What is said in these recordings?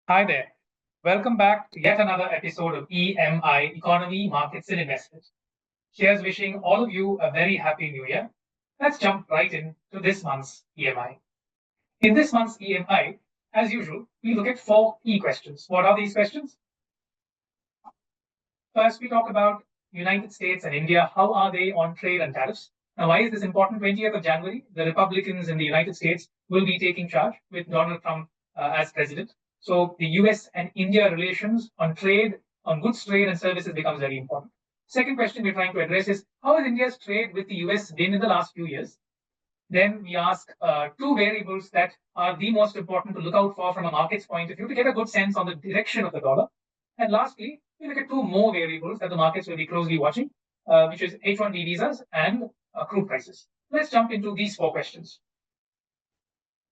Hi there. Welcome back to yet another episode of E.M.I, Economy, Markets and Investment. Here's wishing all of you a very happy new year. Let's jump right into this month's EMI. In this month's EMI, as usual, we look at four key questions. What are these questions? First, we talk about United States and India. How are they on trade and tariffs? Now, why is this important? 20th of January, the Republicans in the United States will be taking charge with Donald Trump as president. So the US and India relations on trade, on goods trade and services becomes very important. Second question we're trying to address is how has India's trade with the US been in the last few years? Then we ask two variables that are the most important to look out for from a market's point of view to get a good sense on the direction of the dollar. And lastly, we look at two more variables that the markets will be closely watching, which is H-1B visas and crude prices. Let's jump into these four questions.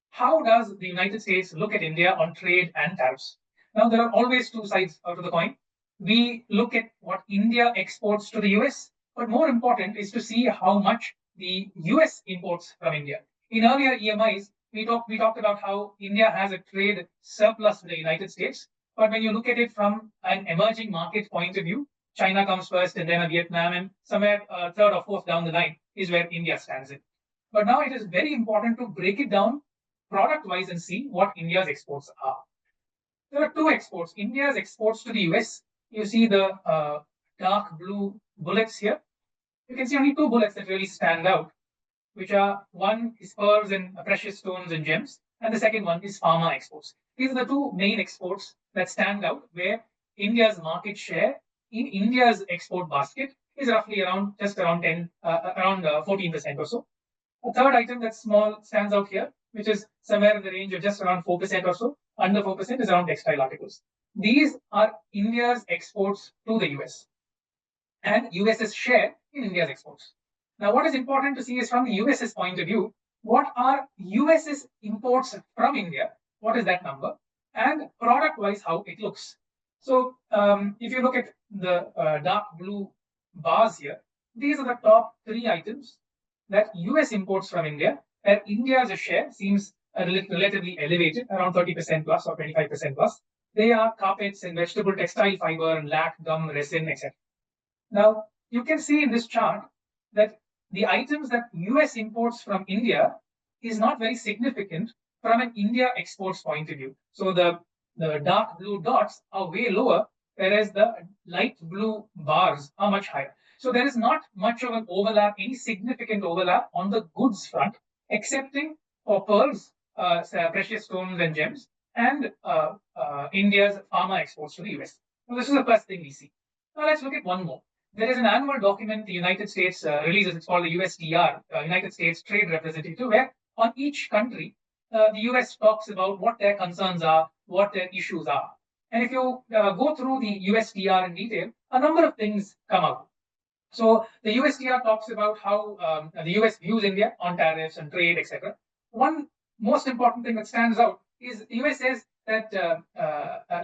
How does the United States look at India on trade and tariffs? Now, there are always two sides to the coin. We look at what India exports to the US, but more important is to see how much the US imports from India. In earlier EMIs, we talked about how India has a trade surplus to the United States. But when you look at it from an emerging market point of view, China comes first and then Vietnam, and somewhere third or fourth down the line is where India stands in. But now it is very important to break it down product-wise and see what India's exports are. There are two exports. India's exports to the US. You see the dark blue bullets here. You can see only two bullets that really stand out, which are one is pearls and precious stones and gems, and the second one is pharma exports. These are the two main exports that stand out, where India's market share in India's export basket is roughly around 14% or so. A third item that's small stands out here, which is somewhere in the range of just around 4% or so. Under 4% is around textile articles. These are India's exports to the US and US's share in India's exports. Now, what is important to see is from the US's point of view, what are US's imports from India? What is that number? And product-wise, how it looks. So if you look at the dark blue bars here, these are the top three items that US imports from India, where India's share seems relatively elevated, around 30% plus or 25% plus. They are carpets and vegetable textile fiber and lac, gum, resin, etc. Now, you can see in this chart that the items that US imports from India is not very significant from an India exports point of view. So the dark blue dots are way lower, whereas the light blue bars are much higher. So there is not much of an overlap, any significant overlap on the goods front, excepting for pearls, precious stones and gems, and India's pharma exports to the US. So this is the first thing we see. Now let's look at one more. There is an annual document the United States releases. It's called the USTR, United States Trade Representative, where on each country, the US talks about what their concerns are, what their issues are. And if you go through the USTR in detail, a number of things come out. So the USTR talks about how the US views India on tariffs and trade, etc. One most important thing that stands out is the US says that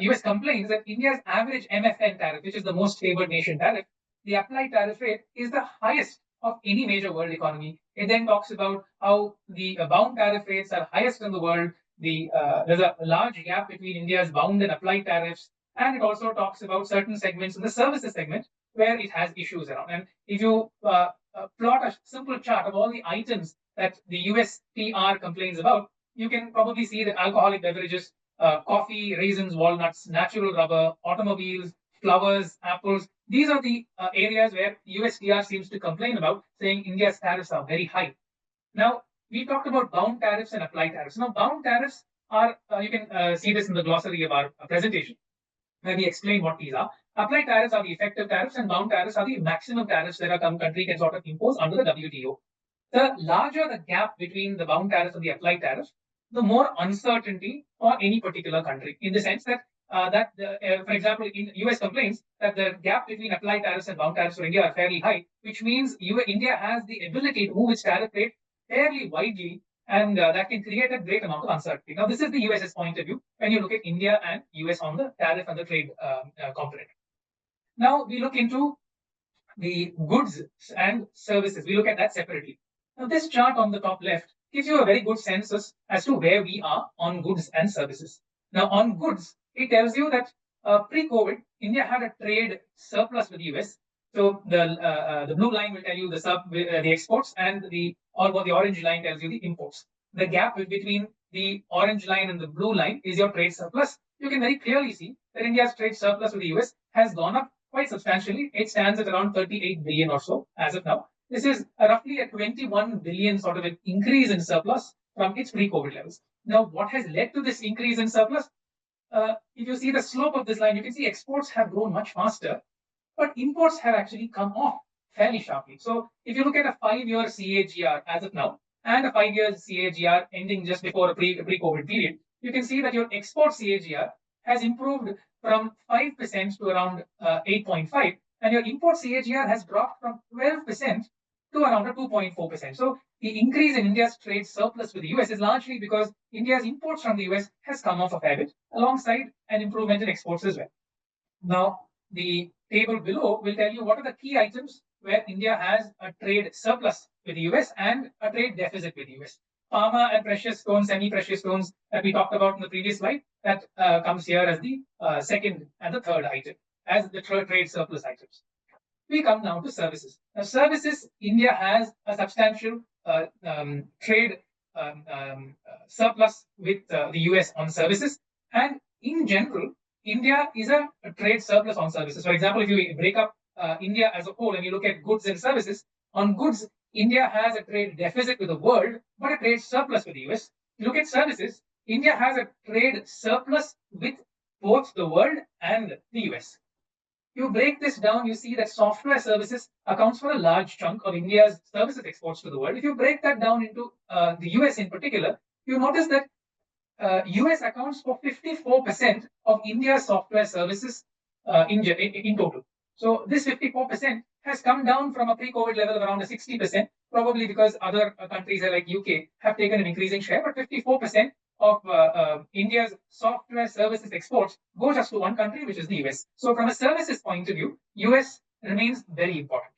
US complains that India's average MFN tariff, which is the most favored nation tariff, the applied tariff rate is the highest of any major world economy. It then talks about how the bound tariff rates are highest in the world. There's a large gap between India's bound and applied tariffs. And it also talks about certain segments in the services segment where it has issues around. And if you plot a simple chart of all the items that the USTR complains about, you can probably see that alcoholic beverages, coffee, raisins, walnuts, natural rubber, automobiles, flowers, apples, these are the areas where USTR seems to complain about, saying India's tariffs are very high. Now, we talked about bound tariffs and applied tariffs. Now, bound tariffs are, you can see this in the glossary of our presentation, where we explain what these are. Applied tariffs are the effective tariffs, and bound tariffs are the maximum tariffs that a country can sort of impose under the WTO. The larger the gap between the bound tariffs and the applied tariffs, the more uncertainty for any particular country, in the sense that for example, in US complains that the gap between applied tariffs and bound tariffs for India are fairly high, which means India has the ability to move its tariff rate fairly widely, and that can create a great amount of uncertainty. Now, this is the US's point of view when you look at India and US on the tariff and the trade component. Now, we look into the goods and services. We look at that separately. Now, this chart on the top left gives you a very good sense as to where we are on goods and services. Now, on goods, it tells you that pre-COVID, India had a trade surplus with the US. So the blue line will tell you the exports, and the orange line tells you the imports. The gap between the orange line and the blue line is your trade surplus. You can very clearly see that India's trade surplus with the US has gone up quite substantially. It stands at around 38 billion or so as of now. This is roughly a 21 billion sort of an increase in surplus from its pre-COVID levels. Now, what has led to this increase in surplus? If you see the slope of this line, you can see exports have grown much faster, but imports have actually come off fairly sharply. So if you look at a 5-year CAGR as of now, and a 5-year CAGR ending just before a pre-COVID period, you can see that your export CAGR has improved from 5% to around 8.5%, and your import CAGR has dropped from 12% to around a 2.4%. So the increase in India's trade surplus with the US is largely because India's imports from the US has come off a fair bit, alongside an improvement in exports as well. Now, the table below will tell you what are the key items where India has a trade surplus with the US and a trade deficit with the US. Pharma and precious stones, semi-precious stones that we talked about in the previous slide, that comes here as the second and the third item, as the trade surplus items. We come now to services. Now, services, India has a substantial trade surplus with the US on services, and in general, India is a trade surplus on services. For example, if you break up India as a whole and you look at goods and services, on goods, India has a trade deficit with the world, but a trade surplus with the US. If you look at services, India has a trade surplus with both the world and the US. You break this down, you see that software services accounts for a large chunk of India's services exports to the world. If you break that down into the US in particular, you notice that US accounts for 54% of India's software services in total. So this 54% has come down from a pre-COVID level of around 60%, probably because other countries like UK have taken an increasing share, but 54% of India's software services exports go just to one country, which is the US. So from a services point of view, US remains very important.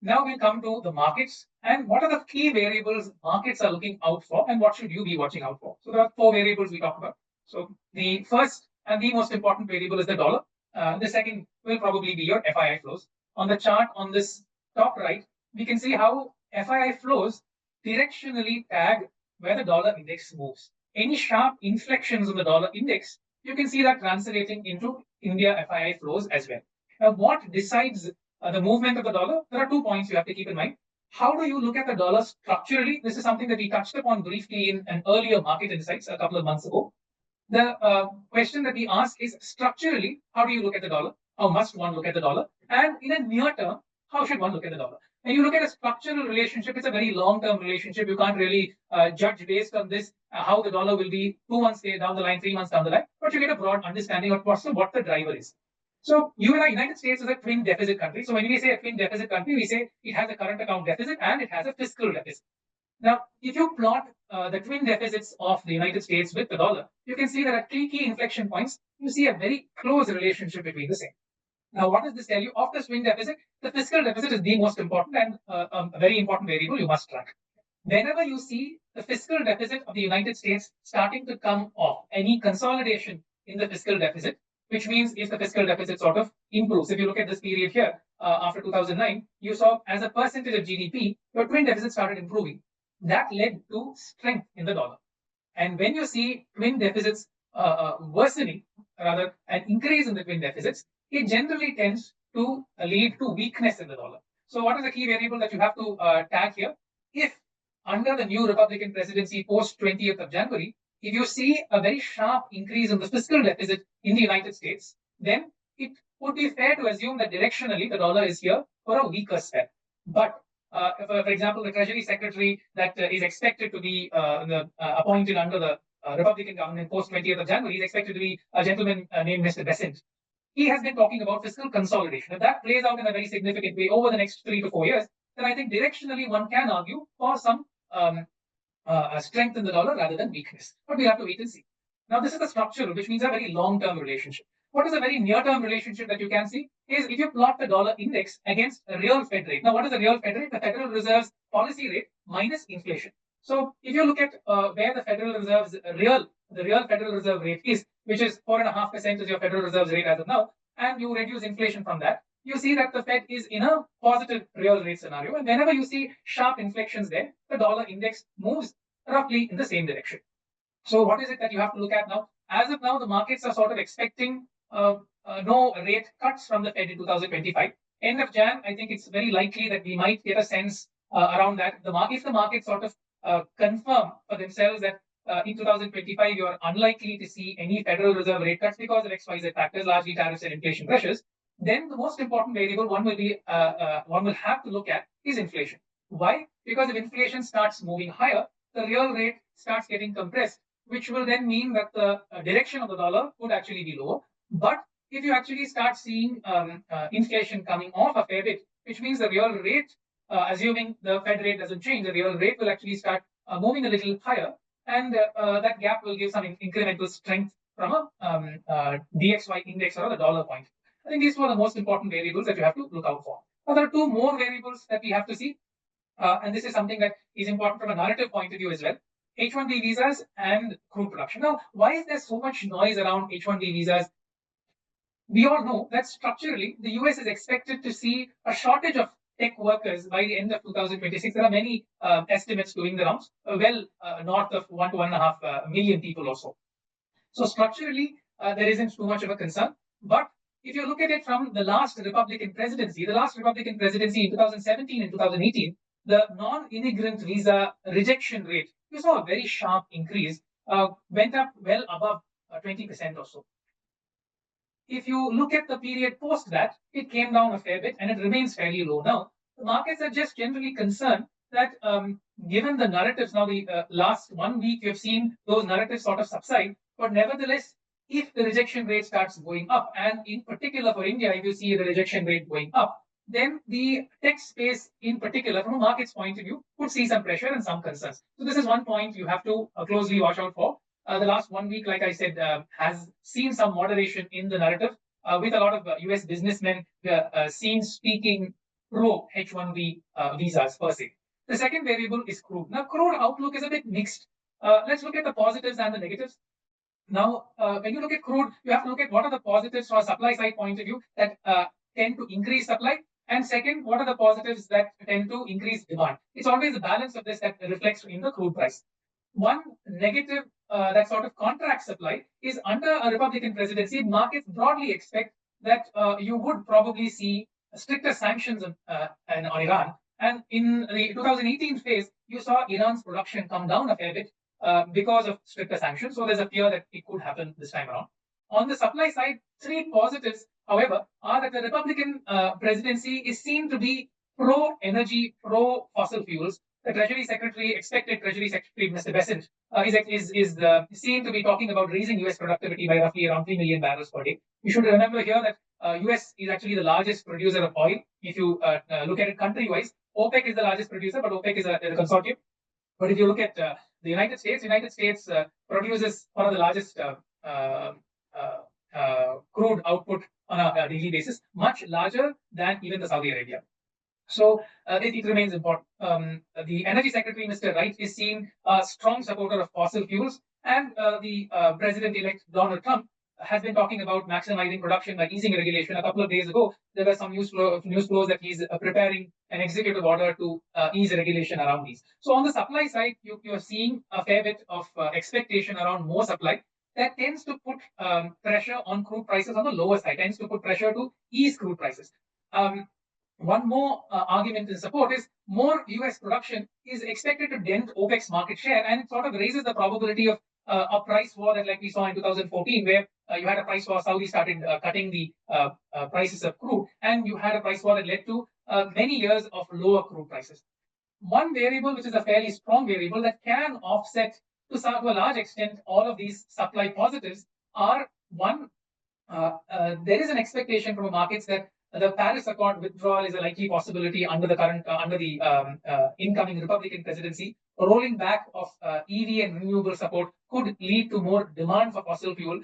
Now we'll come to the markets, and what are the key variables markets are looking out for, and what should you be watching out for? So there are 4 variables we talk about. So the first and the most important variable is the dollar. The second will probably be your FII flows. On the chart on this top right, we can see how FII flows directionally tag where the dollar index moves. Any sharp inflections on the dollar index, you can see that translating into India FII flows as well. Now, what decides the movement of the dollar? There are 2 points you have to keep in mind. How do you look at the dollar structurally? This is something that we touched upon briefly in an earlier market insights a couple of months ago. The question that we ask is structurally, how do you look at the dollar? How must one look at the dollar? And in a near term, how should one look at the dollar? When you look at a structural relationship, it's a very long-term relationship. You can't really judge based on this how the dollar will be 2 months down the line, 3 months down the line, but you get a broad understanding of what the driver is. So you and I, United States is a twin deficit country. So when we say a twin deficit country, we say it has a current account deficit and it has a fiscal deficit. Now, if you plot the twin deficits of the United States with the dollar, you can see that at 3 key inflection points, you see a very close relationship between the same. Now, what does this tell you? Of the twin deficit, the fiscal deficit is the most important and a very important variable you must track. Whenever you see the fiscal deficit of the United States starting to come off, any consolidation in the fiscal deficit, which means if the fiscal deficit sort of improves. If you look at this period here, after 2009, you saw as a percentage of GDP, your twin deficit started improving. That led to strength in the dollar. And when you see twin deficits worsening, rather an increase in the twin deficits, it generally tends to lead to weakness in the dollar. So what is the key variable that you have to tag here? If under the new Republican presidency post 20th of January, if you see a very sharp increase in the fiscal deficit in the United States, then it would be fair to assume that directionally the dollar is here for a weaker spell. But for example, the Treasury Secretary that is expected to be appointed under the Republican government post 20th of January is expected to be a gentleman named Mr. Besant. He has been talking about fiscal consolidation. If that plays out in a very significant way over the next 3 to 4 years, then I think directionally one can argue for some strength in the dollar rather than weakness. But we have to wait and see. Now, this is the structural, which means a very long-term relationship. What is a very near-term relationship that you can see is if you plot the dollar index against a real Fed rate. Now, what is the real Fed rate? The Federal Reserve's policy rate minus inflation. So if you look at where the Federal Reserve's real the real Federal Reserve rate is, which is 4.5% is your Federal Reserve's rate as of now, and you reduce inflation from that, you see that the Fed is in a positive real rate scenario. And whenever you see sharp inflections there, the dollar index moves roughly in the same direction. So what is it that you have to look at now? As of now, the markets are sort of expecting no rate cuts from the Fed in 2025. End of Jan, I think it's very likely that we might get a sense around that. If the market sort of confirm for themselves that in 2025 you are unlikely to see any Federal Reserve rate cuts because of XYZ factors, largely tariffs and inflation pressures, then the most important variable one will have to look at is inflation. Why? Because if inflation starts moving higher, the real rate starts getting compressed, which will then mean that the direction of the dollar would actually be lower. But if you actually start seeing inflation coming off a fair bit, which means the real rate, assuming the Fed rate doesn't change, the real rate will actually start moving a little higher, and that gap will give some incremental strength from a DXY index or the dollar point. I think these were the most important variables that you have to look out for. Now, there are two more variables that we have to see, and this is something that is important from a narrative point of view as well. H-1B visas and crude production. Now, why is there so much noise around H-1B visas? We all know that structurally, the US is expected to see a shortage of tech workers by the end of 2026. There are many estimates doing the rounds, well north of 1 to 1.5 million people or so. So structurally, there isn't too much of a concern. But if you look at it from the last Republican presidency in 2017 and 2018, the non-immigrant visa rejection rate, you saw a very sharp increase, went up well above 20% or so. If you look at the period post that, it came down a fair bit and it remains fairly low now. The markets are just generally concerned that given the narratives now, the last 1 week, you've seen those narratives sort of subside, but nevertheless, if the rejection rate starts going up, and in particular for India, if you see the rejection rate going up, then the tech space in particular, from a market's point of view, would see some pressure and some concerns. So this is one point you have to closely watch out for. The last 1 week, like I said, has seen some moderation in the narrative, with a lot of US businessmen seen speaking pro H-1B visas per se. The second variable is crude. Now, crude outlook is a bit mixed. Let's look at the positives and the negatives. Now, when you look at crude, you have to look at what are the positives from a supply side point of view that tend to increase supply. And second, what are the positives that tend to increase demand? It's always the balance of this that reflects in the crude price. One negative that sort of contracts supply is under a Republican presidency, markets broadly expect that you would probably see stricter sanctions on Iran. And in the 2018 phase, you saw Iran's production come down a fair bit because of stricter sanctions. So there's a fear that it could happen this time around. On the supply side, three positives, however, are that the Republican presidency is seen to be pro-energy, pro-fossil fuels. The Treasury Secretary, expected Treasury Secretary, Mr. Bessent, is seen to be talking about raising US productivity by roughly around 3 million barrels per day. You should remember here that US is actually the largest producer of oil. If you look at it country-wise, OPEC is the largest producer, but OPEC is a consortium. But if you look at the United States produces one of the largest crude output on a daily basis, much larger than even the Saudi Arabia. So it remains important. The Energy Secretary, Mr. Wright, is seen a strong supporter of fossil fuels, and the President-elect Donald Trump has been talking about maximizing production by easing regulation. A couple of days ago, there were some news flows that he's preparing an executive order to ease regulation around these. So on the supply side, you are seeing a fair bit of expectation around more supply. That tends to put pressure on crude prices on the lower side, tends to put pressure to ease crude prices. One more argument in support is more US production is expected to dent OPEC's market share, and it sort of raises the probability of a price war that, like we saw in 2014, where you had a price war, Saudi started cutting the prices of crude, and you had a price war that led to many years of lower crude prices. One variable, which is a fairly strong variable that can offset to a large extent all of these supply positives, are one, there is an expectation from the markets that the Paris Accord withdrawal is a likely possibility under the incoming Republican presidency. A rolling back of EV and renewable support could lead to more demand for fossil fuel.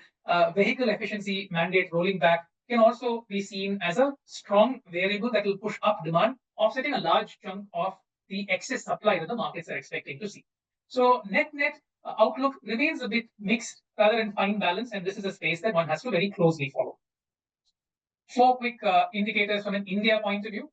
Vehicle efficiency mandate rolling back can also be seen as a strong variable that will push up demand, offsetting a large chunk of the excess supply that the markets are expecting to see. So net, outlook remains a bit mixed rather than fine balance, and this is a space that one has to very closely follow. 4 quick indicators from an India point of view.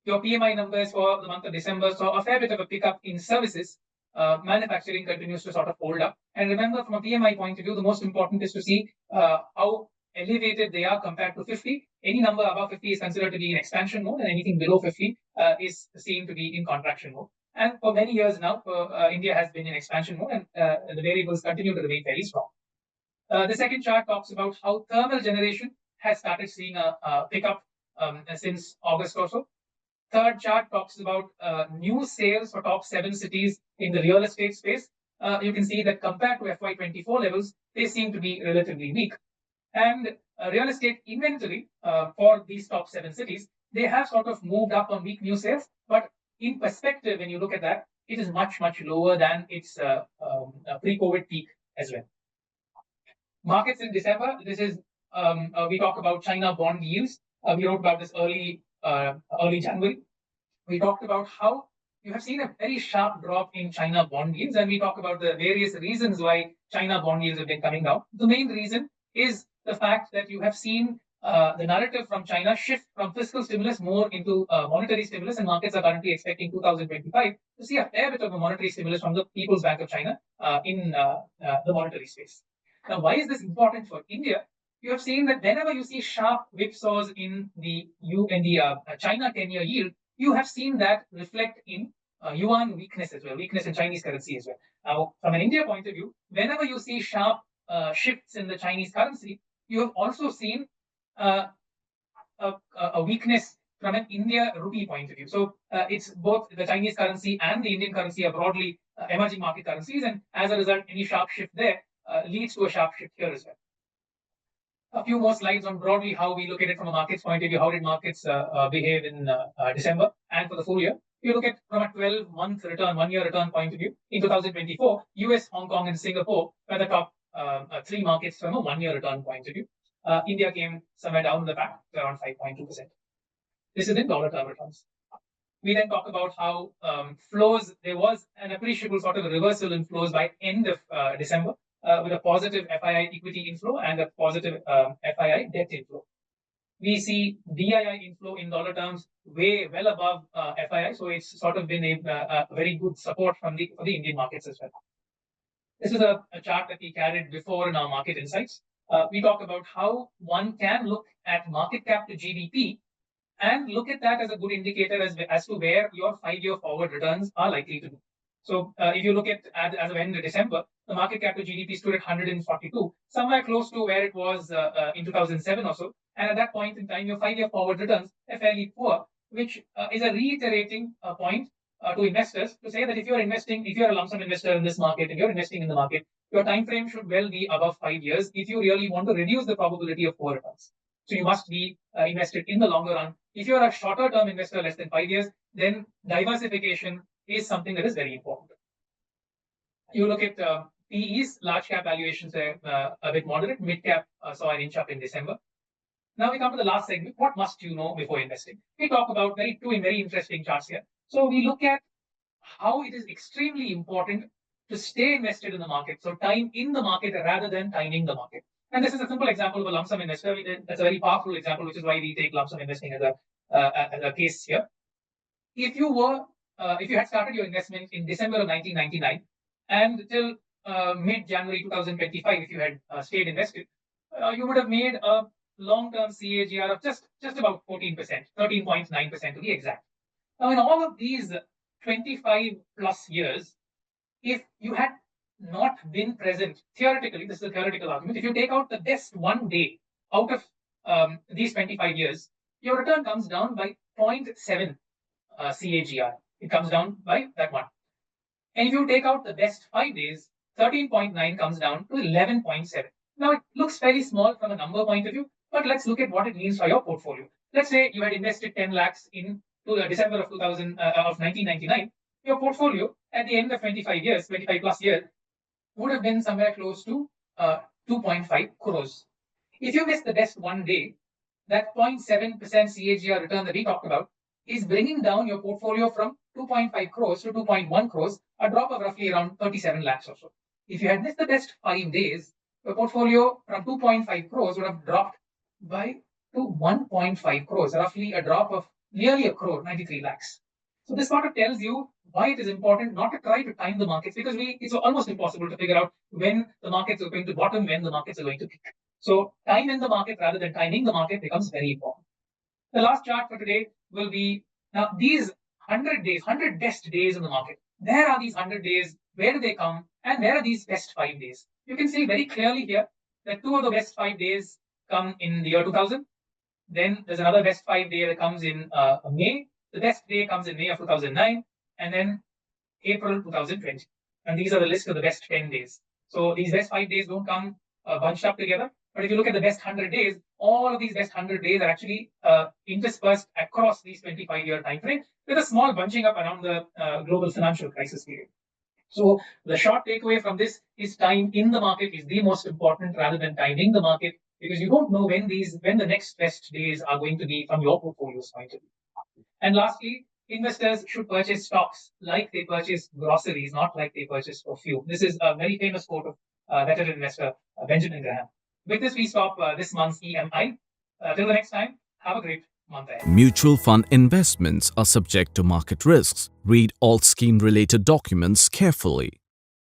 Your PMI numbers for the month of December saw a fair bit of a pickup in services. Manufacturing continues to sort of hold up. And remember, from a PMI point of view, the most important is to see how elevated they are compared to 50. Any number above 50 is considered to be in expansion mode, and anything below 50 is seen to be in contraction mode. And for many years now, India has been in expansion mode, and the variables continue to remain very strong. The second chart talks about how thermal generation has started seeing a pickup since August or so. Third chart talks about new sales for top 7 cities in the real estate space. You can see that compared to FY24 levels, they seem to be relatively weak. And real estate inventory for these top 7 cities, they have sort of moved up on weak new sales. But in perspective, when you look at that, it is much, much lower than its pre-COVID peak as well. Markets in December, this is, we talk about China bond yields. We wrote about this early January. We talked about how you have seen a very sharp drop in China bond yields, and we talk about the various reasons why China bond yields have been coming down. The main reason is the fact that you have seen the narrative from China shift from fiscal stimulus more into monetary stimulus, and markets are currently expecting 2025 to see a fair bit of a monetary stimulus from the People's Bank of China in the monetary space. Now, why is this important for India? You have seen that whenever you see sharp whipsaws in the China 10-year yield, you have seen that reflect in yuan weakness as well, weakness in Chinese currency as well. Now, from an India point of view, whenever you see sharp shifts in the Chinese currency, you have also seen a weakness from an India rupee point of view. So it's both the Chinese currency and the Indian currency are broadly emerging market currencies, and as a result, any sharp shift there leads to a sharp shift here as well. A few more slides on broadly how we look at it from a markets point of view. How did markets behave in December and for the full year? You look at from a 12-month return, 1-year return point of view. In 2024, US, Hong Kong, and Singapore were the top 3 markets from a 1-year return point of view. India came somewhere down the pack to around 5.2%. This is in dollar term returns. We then talk about how flows, there was an appreciable sort of reversal in flows by end of December. With a positive FII equity inflow and a positive FII debt inflow. We see DII inflow in dollar terms way well above FII, so it's sort of been a very good support for the Indian markets as well. This is a chart that we carried before in our market insights. We talk about how one can look at market cap to GDP and look at that as a good indicator as to where your 5-year forward returns are likely to be. So if you look at as of end of December, the market cap to GDP stood at 142, somewhere close to where it was in 2007 or so. And at that point in time, your 5-year forward returns are fairly poor, which is a reiterating point to investors to say that if you're investing, if you're a lump sum investor in this market and you're investing in the market, your time frame should well be above 5 years if you really want to reduce the probability of poor returns. So you must be invested in the longer run. If you're a shorter term investor, less than 5 years, then diversification is something that is very important. You look at PEs, large cap valuations are a bit moderate, mid cap saw an inch up in December. Now we come to the last segment, what must you know before investing? We talk about two very interesting charts here. So we look at how it is extremely important to stay invested in the market. So time in the market rather than timing the market. And this is a simple example of a lump sum investor. That's a very powerful example, which is why we take lump sum investing as a case here. If you had started your investment in December of 1999 and till mid-January 2025, if you had stayed invested, you would have made a long-term CAGR of just about 14%, 13.9% to be exact. Now, in all of these 25 plus years, if you had not been present, theoretically, this is a theoretical argument, if you take out the best one day out of these 25 years, your return comes down by 0.7 CAGR. It comes down by that one. And if you take out the best 5 days, 13.9 comes down to 11.7. Now, it looks fairly small from a number point of view, but let's look at what it means for your portfolio. Let's say you had invested 10 lakhs in December of 1999. Your portfolio at the end of 25 years, 25 plus years, would have been somewhere close to 2.5 crores. If you miss the best one day, that 0.7% CAGR return that we talked about is bringing down your portfolio from 2.5 crores to 2.1 crores, a drop of roughly around 37 lakhs or so. if you had missed the best 5 days, your portfolio from 2.5 crores would have dropped by to 1.5 crores, roughly a drop of nearly a crore, 93 lakhs. So this sort of tells you why it is important not to try to time the markets, because it's almost impossible to figure out when the markets are going to bottom, when the markets are going to peak. So time in the market rather than timing the market becomes very important. The last chart for today will be now these 100 days, 100 best days in the market. Where are these 100 days? Where do they come? And where are these best 5 days? You can see very clearly here that two of the best 5 days come in the year 2000. Then there's another best 5 day that comes in May. The best day comes in May of 2009, and then April 2020. And these are the list of the best 10 days. So these best 5 days don't come bunched up together. But if you look at the best 100 days, all of these best 100 days are actually interspersed across these 25-year time frame with a small bunching up around the global financial crisis period. So the short takeaway from this is time in the market is the most important rather than timing the market, because you don't know when the next best days are going to be from your portfolio's point of view. And lastly, investors should purchase stocks like they purchase groceries, not like they purchase perfume. This is a very famous quote of veteran investor Benjamin Graham. With this, we stop this month's E.M.I. Till the next time, have a great month ahead. Mutual fund investments are subject to market risks. Read all scheme-related documents carefully.